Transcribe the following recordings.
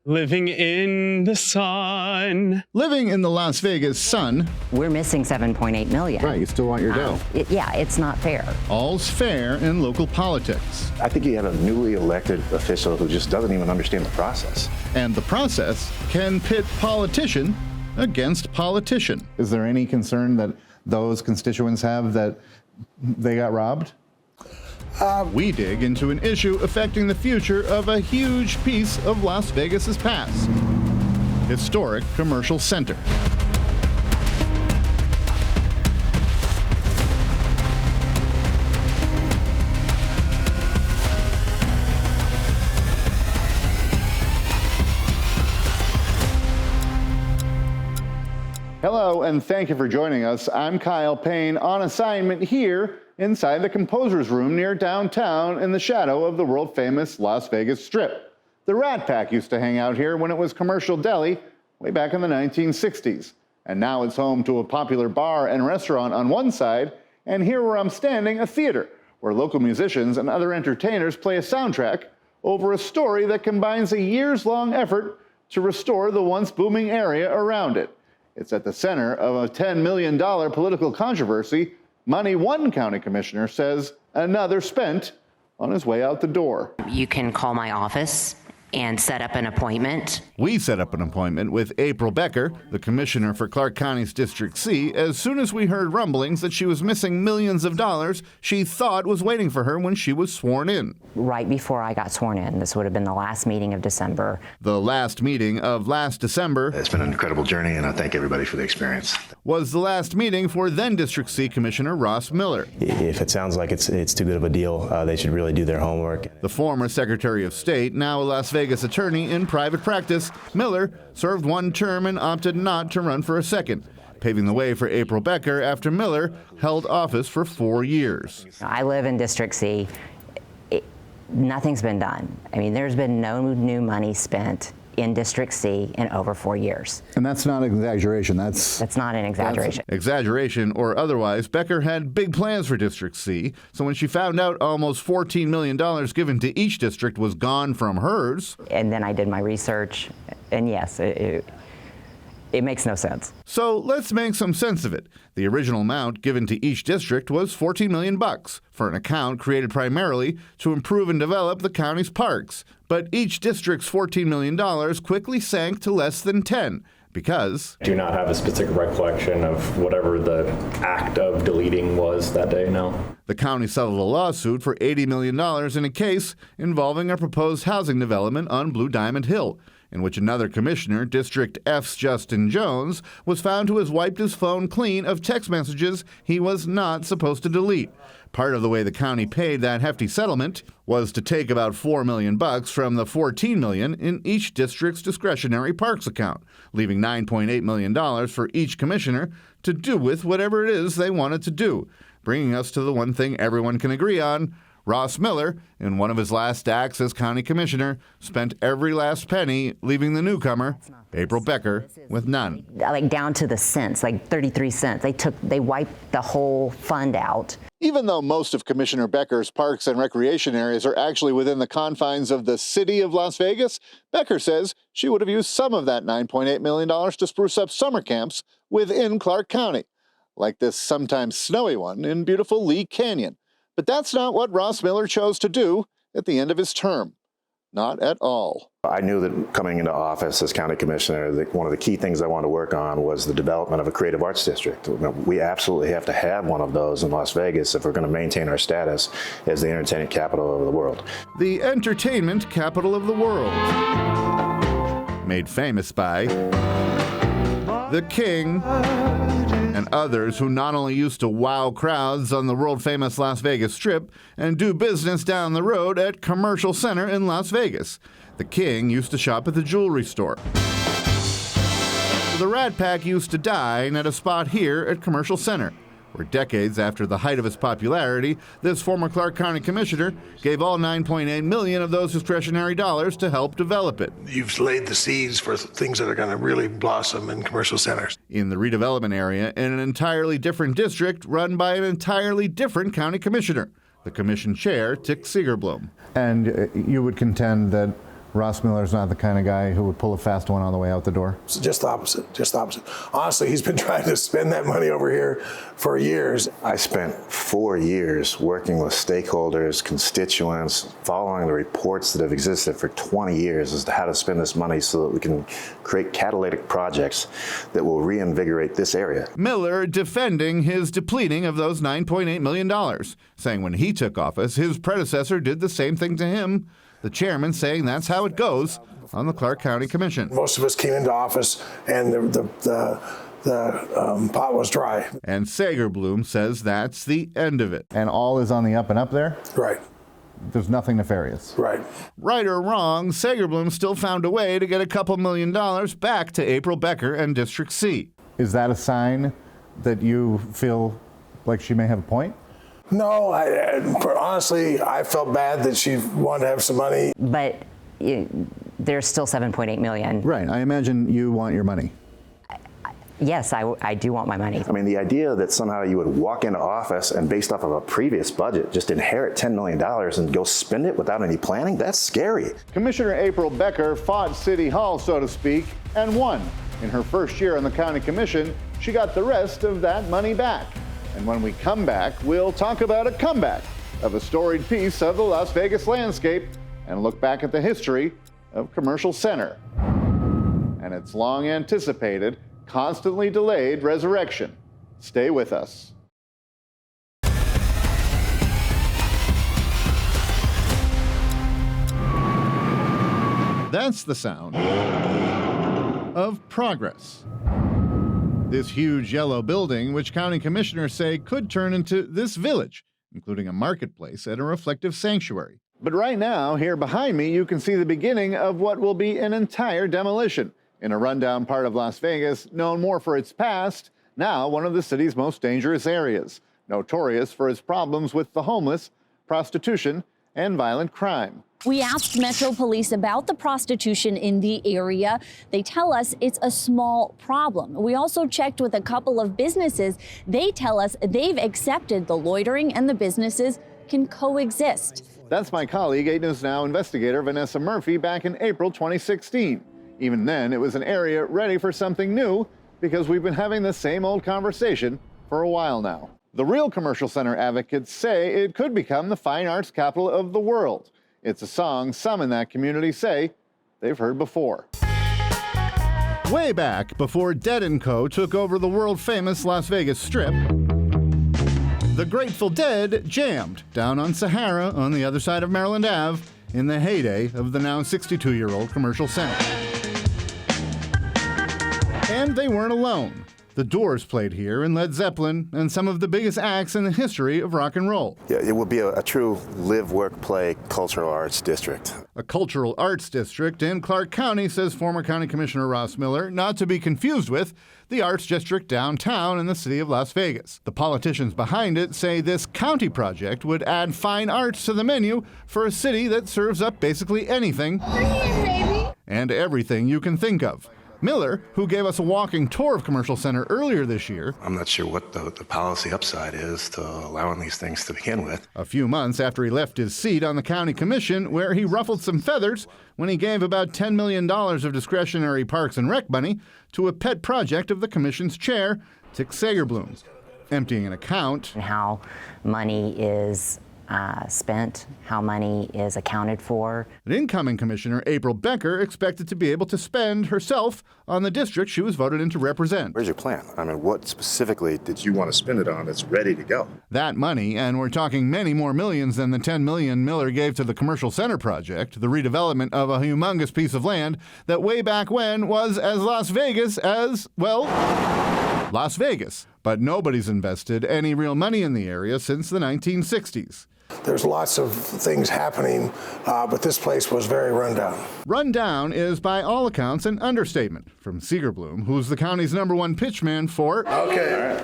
Living in the sun. Living in the Las Vegas sun. We're missing $7.8 million. Right, you still want your dough. It's not fair. All's fair in local politics. I think you have a newly elected official who just doesn't even understand the process. And the process can pit politician against politician. Is there any concern that those constituents have that they got robbed? We dig into an issue affecting the future of a huge piece of Las Vegas's past. Historic Commercial Center. Hello, and thank you for joining us. I'm Kyle Paine on assignment here inside the Composer's Room near downtown in the shadow of the world-famous Las Vegas Strip. The Rat Pack used to hang out here when it was Commercial Deli way back in the 1960s. And now it's home to a popular bar and restaurant on one side, and here where I'm standing, a theater, where local musicians and other entertainers play a soundtrack over a story that combines a years-long effort to restore the once booming area around it. It's at the center of a $10 million political controversy. Money one county commissioner says another spent on his way out the door. You can call my office and set up an appointment. We set up an appointment with April Becker, the commissioner for Clark County's District C, as soon as we heard rumblings that she was missing millions of dollars she thought was waiting for her when she was sworn in. Right before I got sworn in. This would have been the last meeting of December. The last meeting of last December. It's been an incredible journey, and I thank everybody for the experience. Was the last meeting for then District C Commissioner Ross Miller. If it sounds like it's too good of a deal, they should really do their homework. The former Secretary of State, now a Las Vegas attorney in private practice, Miller served one term and opted not to run for a second, paving the way for April Becker after Miller held office for 4 years. I live in District C. Nothing's been done. I mean, there's been no new money spent in District C in over 4 years. And that's not an exaggeration. That's not an exaggeration. Exaggeration or otherwise, Becker had big plans for District C. So when she found out almost $14 million given to each district was gone from hers. And then I did my research, and yes, it makes no sense. So let's make some sense of it. The original amount given to each district was $14 million for an account created primarily to improve and develop the county's parks. But each district's $14 million quickly sank to less than 10 because I do not have a specific recollection of whatever the act of deleting was that day, no. The county settled a lawsuit for $80 million in a case involving a proposed housing development on Blue Diamond Hill, in which another commissioner, District F's Justin Jones, was found to have wiped his phone clean of text messages he was not supposed to delete. Part of the way the county paid that hefty settlement was to take about $4 million from the $14 million in each district's discretionary parks account, leaving $9.8 million for each commissioner to do with whatever it is they wanted to do, bringing us to the one thing everyone can agree on. Ross Miller, in one of his last acts as county commissioner, spent every last penny, leaving the newcomer, April Becker, with none. Like down to the cents, like 33 cents. They wiped the whole fund out. Even though most of Commissioner Becker's parks and recreation areas are actually within the confines of the city of Las Vegas, Becker says she would have used some of that $9.8 million to spruce up summer camps within Clark County, like this sometimes snowy one in beautiful Lee Canyon. But that's not what Ross Miller chose to do at the end of his term. Not at all. I knew that coming into office as county commissioner, that one of the key things I wanted to work on was the development of a creative arts district. We absolutely have to have one of those in Las Vegas if we're going to maintain our status as the entertainment capital of the world. The entertainment capital of the world. Made famous by the King and others who not only used to wow crowds on the world-famous Las Vegas Strip and do business down the road at Commercial Center in Las Vegas. The King used to shop at the jewelry store. The Rat Pack used to dine at a spot here at Commercial Center, where decades after the height of its popularity, this former Clark County commissioner gave all $9.8 million of those discretionary dollars to help develop it. You've laid the seeds for things that are going to really blossom in commercial centers. In the redevelopment area, in an entirely different district run by an entirely different county commissioner, the commission chair, Tick Segerblom. And you would contend that Ross Miller's not the kind of guy who would pull a fast one on the way out the door? It's just the opposite, just the opposite. Honestly, he's been trying to spend that money over here for years. I spent 4 years working with stakeholders, constituents, following the reports that have existed for 20 years as to how to spend this money so that we can create catalytic projects that will reinvigorate this area. Miller defending his depleting of those $9.8 million, saying when he took office, his predecessor did the same thing to him. The chairman saying that's how it goes on the Clark County Commission. Most of us came into office and the pot was dry. And Sagerblum says that's the end of it. And all is on the up and up there? Right. There's nothing nefarious. Right. Right or wrong, Sagerblum still found a way to get a couple $1 million back to April Becker and District C. Is that a sign that you feel like she may have a point? No, honestly, I felt bad that she wanted to have some money. But there's still $7.8 million. Right. I imagine you want your money. Yes, I do want my money. I mean, the idea that somehow you would walk into office and based off of a previous budget, just inherit $10 million and go spend it without any planning, that's scary. Commissioner April Becker fought City Hall, so to speak, and won. In her first year on the County Commission, she got the rest of that money back. And when we come back, we'll talk about a comeback of a storied piece of the Las Vegas landscape and look back at the history of Commercial Center and its long anticipated, constantly delayed resurrection. Stay with us. That's the sound of progress. This huge yellow building, which county commissioners say could turn into this village, including a marketplace and a reflective sanctuary. But right now, here behind me, you can see the beginning of what will be an entire demolition in a rundown part of Las Vegas, known more for its past, now one of the city's most dangerous areas, notorious for its problems with the homeless, prostitution, and violent crime. We asked Metro Police about the prostitution in the area. They tell us it's a small problem. We also checked with a couple of businesses. They tell us they've accepted the loitering and the businesses can coexist. That's my colleague, 8 News Now investigator Vanessa Murphy back in April 2016. Even then, it was an area ready for something new because we've been having the same old conversation for a while now. The real Commercial Center advocates say it could become the fine arts capital of the world. It's a song some in that community say they've heard before. Way back before Dead & Co. took over the world-famous Las Vegas Strip, the Grateful Dead jammed down on Sahara on the other side of Maryland Ave in the heyday of the now 62-year-old Commercial Center. And they weren't alone. The Doors played here, and Led Zeppelin, and some of the biggest acts in the history of rock and roll. Yeah, it would be a true live, work, play cultural arts district. A cultural arts district in Clark County, says former County Commissioner Ross Miller, not to be confused with the Arts District downtown in the city of Las Vegas. The politicians behind it say this county project would add fine arts to the menu for a city that serves up basically anything and everything you can think of. Miller, who gave us a walking tour of Commercial Center earlier this year, I'm not sure what the policy upside is to allowing these things to begin with. A few months after he left his seat on the county commission, where he ruffled some feathers when he gave about $10 million of discretionary Parks and Rec money to a pet project of the commission's chair, Tick Sagerblum, emptying an account. How money is spent, how money is accounted for. An incoming commissioner, April Becker, expected to be able to spend herself on the district she was voted in to represent. Where's your plan? I mean, what specifically did you want to spend it on that's ready to go? That money, and we're talking many more millions than the $10 million Miller gave to the Commercial Center project, the redevelopment of a humongous piece of land that way back when was as Las Vegas as, well, Las Vegas. But nobody's invested any real money in the area since the 1960s. There's lots of things happening, but this place was very rundown. Rundown is, by all accounts, an understatement from Sagerblum, who's the county's #1 pitchman for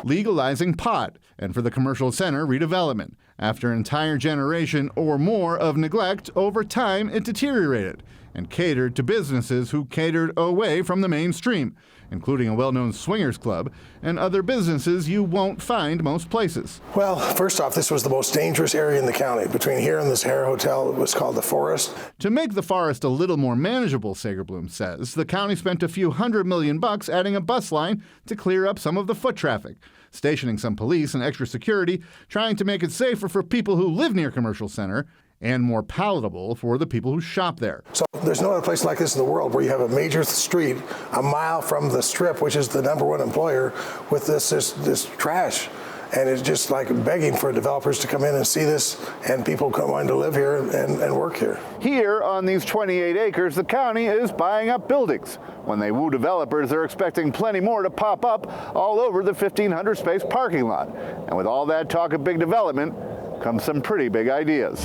legalizing pot and for the Commercial Center redevelopment. After an entire generation or more of neglect, over time it deteriorated. and catered to businesses who catered away from the mainstream, including a well-known swingers club and other businesses you won't find most places. Well, first off, this was the most dangerous area in the county. Between here and this Hare Hotel, it was called the Forest. To make the forest a little more manageable, Sagerblum says, the county spent a few $100 million adding a bus line to clear up some of the foot traffic, stationing some police and extra security, trying to make it safer for people who live near Commercial Center and more palatable for the people who shop there. So there's no other place like this in the world where you have a major street a mile from the Strip, which is the #1 employer, with this trash. And it's just like begging for developers to come in and see this, and people wanting to live here and work here. Here on these 28 acres, the county is buying up buildings. When they woo developers, they're expecting plenty more to pop up all over the 1,500 space parking lot. And with all that talk of big development comes some pretty big ideas.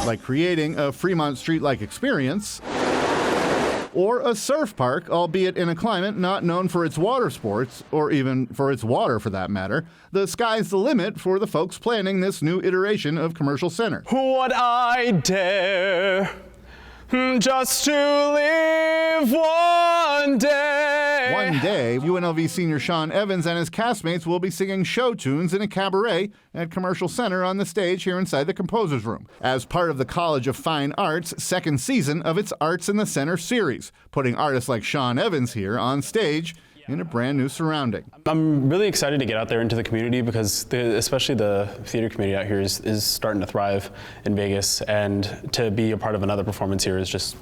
Like creating a Fremont Street-like experience, or a surf park, albeit in a climate not known for its water sports, or even for its water for that matter. The sky's the limit for the folks planning this new iteration of Commercial Center. Would I dare just to live one day? One day, UNLV senior Sean Evans and his castmates will be singing show tunes in a cabaret at Commercial Center on the stage here inside the Composers Room, as part of the College of Fine Arts' second season of its Arts in the Center series, putting artists like Sean Evans here on stage in a brand new surrounding. I'm really excited to get out there into the community because especially the theater community out here is starting to thrive in Vegas, and to be a part of another performance here is just,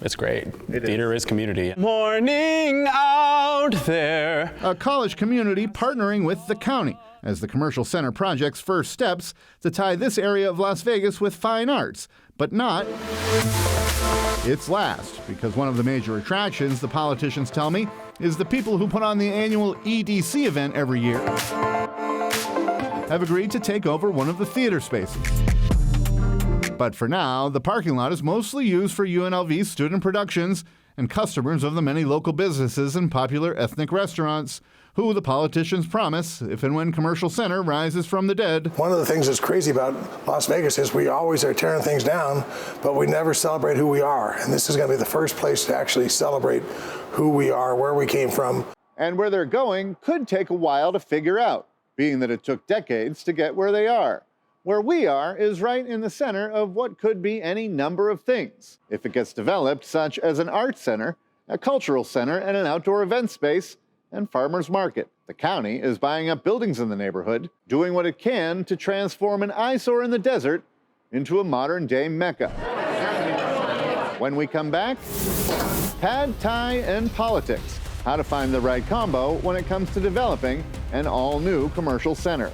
it's great. Theater is community. Morning out there. A college community partnering with the county as the Commercial Center project's first steps to tie this area of Las Vegas with fine arts, but not its last, because one of the major attractions, the politicians tell me, is the people who put on the annual EDC event every year have agreed to take over one of the theater spaces. But for now, the parking lot is mostly used for UNLV's student productions and customers of the many local businesses and popular ethnic restaurants, who the politicians promise if and when Commercial Center rises from the dead. One of the things that's crazy about Las Vegas is we always are tearing things down, but we never celebrate who we are. And this is going to be the first place to actually celebrate who we are, where we came from. And where they're going could take a while to figure out, being that it took decades to get where they are. Where we are is right in the center of what could be any number of things, if it gets developed, such as an arts center, a cultural center, and an outdoor event space, and farmers market. The county is buying up buildings in the neighborhood, doing what it can to transform an eyesore in the desert into a modern-day Mecca. When we come back, pad thai and politics. How to find the right combo when it comes to developing an all-new commercial center.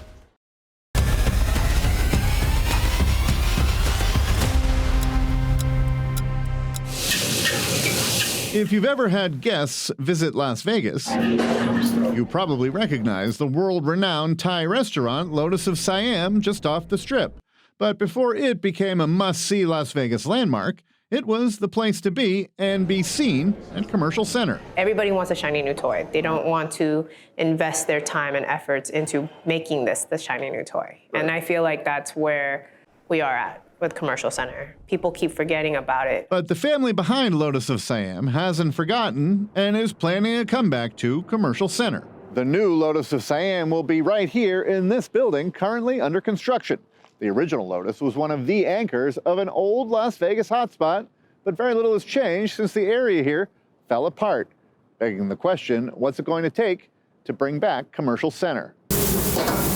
If you've ever had guests visit Las Vegas, you probably recognize the world-renowned Thai restaurant Lotus of Siam just off the Strip. But before it became a must-see Las Vegas landmark, it was the place to be and be seen at Commercial Center. Everybody wants a shiny new toy. They don't want to invest their time and efforts into making this the shiny new toy. Right. And I feel like that's where we are at with Commercial Center. People keep forgetting about it. But the family behind Lotus of Siam hasn't forgotten and is planning a comeback to Commercial Center. The new Lotus of Siam will be right here in this building, currently under construction. The original Lotus was one of the anchors of an old Las Vegas hotspot, but very little has changed since the area here fell apart, begging the question, what's it going to take to bring back Commercial Center?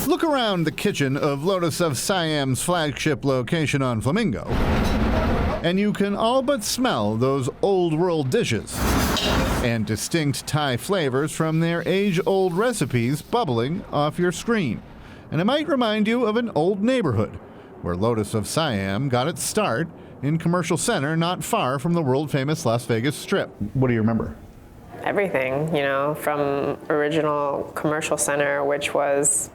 Look around the kitchen of Lotus of Siam's flagship location on Flamingo, and you can all but smell those old-world dishes and distinct Thai flavors from their age-old recipes bubbling off your screen. And it might remind you of an old neighborhood where Lotus of Siam got its start in Commercial Center not far from the world-famous Las Vegas Strip. What do you remember? Everything, you know, from original Commercial Center, which was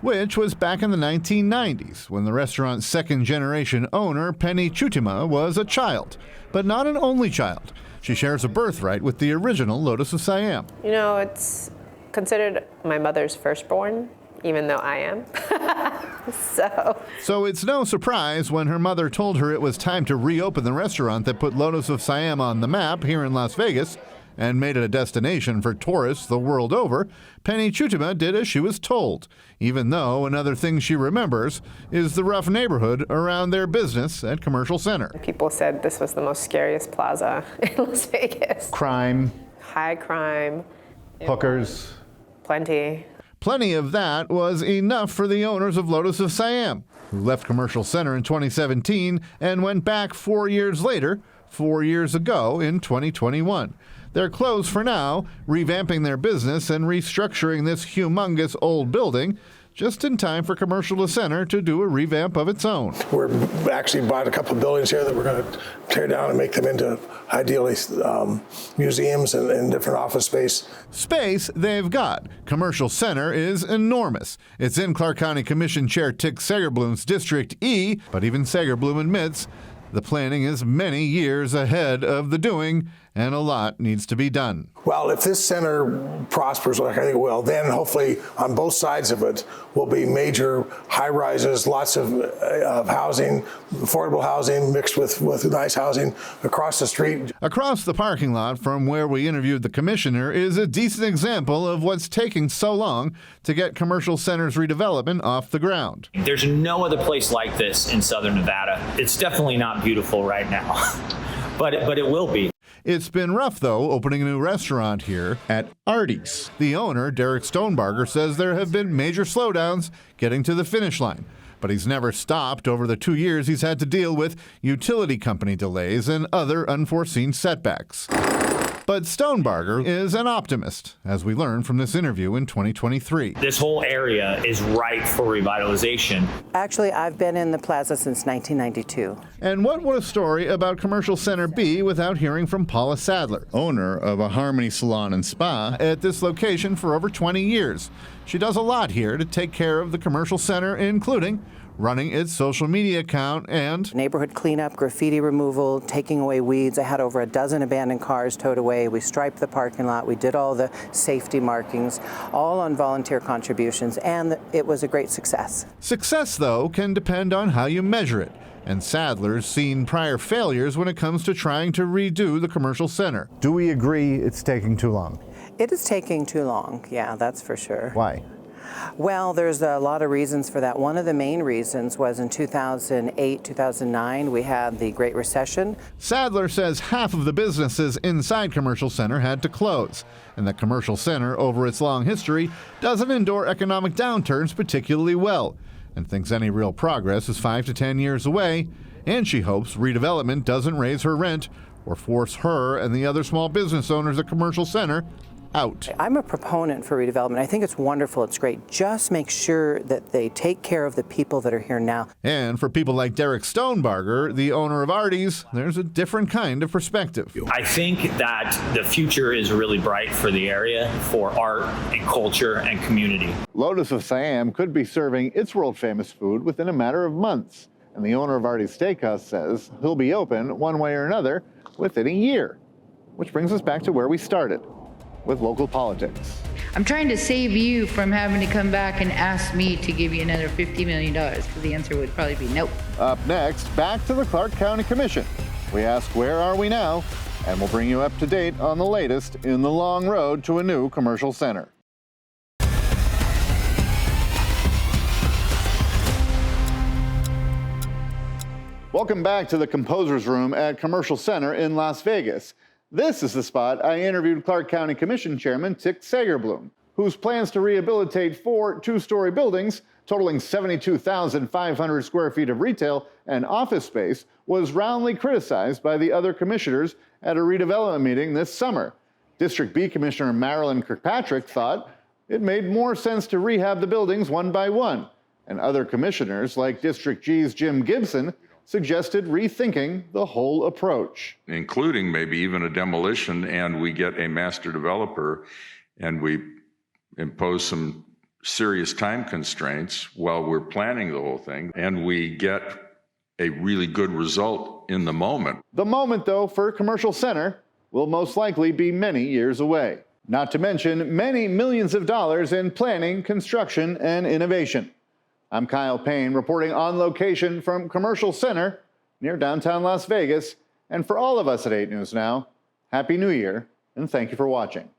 back in the 1990s, when the restaurant's second-generation owner, Penny Chutima, was a child, but not an only child. She shares a birthright with the original Lotus of Siam. You know, it's considered my mother's firstborn, even though I am. So it's no surprise when her mother told her it was time to reopen the restaurant that put Lotus of Siam on the map here in Las Vegas and made it a destination for tourists the world over. Penny Chutuma did as she was told, even though another thing she remembers is the rough neighborhood around their business at Commercial Center. People said this was the most scariest plaza in Las Vegas. Crime. High crime. Hookers. Plenty. Plenty of that was enough for the owners of Lotus of Siam, who left Commercial Center in 2017 and went back 4 years later, 4 years ago in 2021. They're closed for now, revamping their business and restructuring this humongous old building just in time for Commercial Center to do a revamp of its own. We're actually bought a couple of buildings here that we're going to tear down and make them into, ideally, museums and different office space. Space they've got. Commercial Center is enormous. It's in Clark County Commission Chair Tick Sagerblum's District E, but even Sagerblum admits the planning is many years ahead of the doing, and a lot needs to be done. Well, if this center prospers like I think it will, then hopefully on both sides of it will be major high-rises, lots of housing, affordable housing mixed with nice housing across the street. Across the parking lot from where we interviewed the commissioner is a decent example of what's taking so long to get Commercial Center's redevelopment off the ground. There's no other place like this in Southern Nevada. It's definitely not beautiful right now, but it will be. It's been rough, though, opening a new restaurant here at Artie's. The owner, Derek Stonebarger, says there have been major slowdowns getting to the finish line. But he's never stopped over the 2 years he's had to deal with utility company delays and other unforeseen setbacks. But Stonebarger is an optimist, as we learned from this interview in 2023. This whole area is ripe for revitalization. Actually, I've been in the plaza since 1992. And what would a story about Commercial Center be without hearing from Paula Sadler, owner of a Harmony Salon and Spa at this location for over 20 years. She does a lot here to take care of the Commercial Center, including running its social media account and neighborhood cleanup, graffiti removal, taking away weeds. I had over a dozen abandoned cars towed away. We striped the parking lot. We did all the safety markings, all on volunteer contributions, and it was a great success. Success, though, can depend on how you measure it. And Sadler's seen prior failures when it comes to trying to redo the Commercial Center. Do we agree it's taking too long? It is taking too long, yeah, that's for sure. Why? Well, there's a lot of reasons for that. One of the main reasons was in 2008, 2009, we had the Great Recession. Sadler says half of the businesses inside Commercial Center had to close, and that Commercial Center, over its long history, doesn't endure economic downturns particularly well, and thinks any real progress is 5 to 10 years away, and she hopes redevelopment doesn't raise her rent or force her and the other small business owners at Commercial Center out. I'm a proponent for redevelopment. I think it's wonderful. It's great. Just make sure that they take care of the people that are here now. And for people like Derek Stonebarger, the owner of Artie's, there's a different kind of perspective. I think that the future is really bright for the area, for art and culture and community. Lotus of Siam could be serving its world-famous food within a matter of months. And the owner of Artie's Steakhouse says he'll be open one way or another within a year. Which brings us back to where we started, with local politics. I'm trying to save you from having to come back and ask me to give you another $50 million, because the answer would probably be nope. Up next, back to the Clark County Commission. We ask, where are we now? And we'll bring you up to date on the latest in the long road to a new Commercial Center. Welcome back to the Composer's Room at Commercial Center in Las Vegas. This is the spot I interviewed Clark County Commission Chairman Tick Sagerblum, whose plans to rehabilitate 4 two-story buildings totaling 72,500 square feet of retail and office space was roundly criticized by the other commissioners at a redevelopment meeting this summer. District B Commissioner Marilyn Kirkpatrick thought it made more sense to rehab the buildings one by one, and other commissioners like District G's Jim Gibson suggested rethinking the whole approach. Including maybe even a demolition, and we get a master developer and we impose some serious time constraints while we're planning the whole thing, and we get a really good result in the moment. The moment, though, for Commercial Center will most likely be many years away. Not to mention many millions of dollars in planning, construction, and innovation. I'm Kyle Paine reporting on location from Commercial Center near downtown Las Vegas. And for all of us at 8 News Now, Happy New Year and thank you for watching.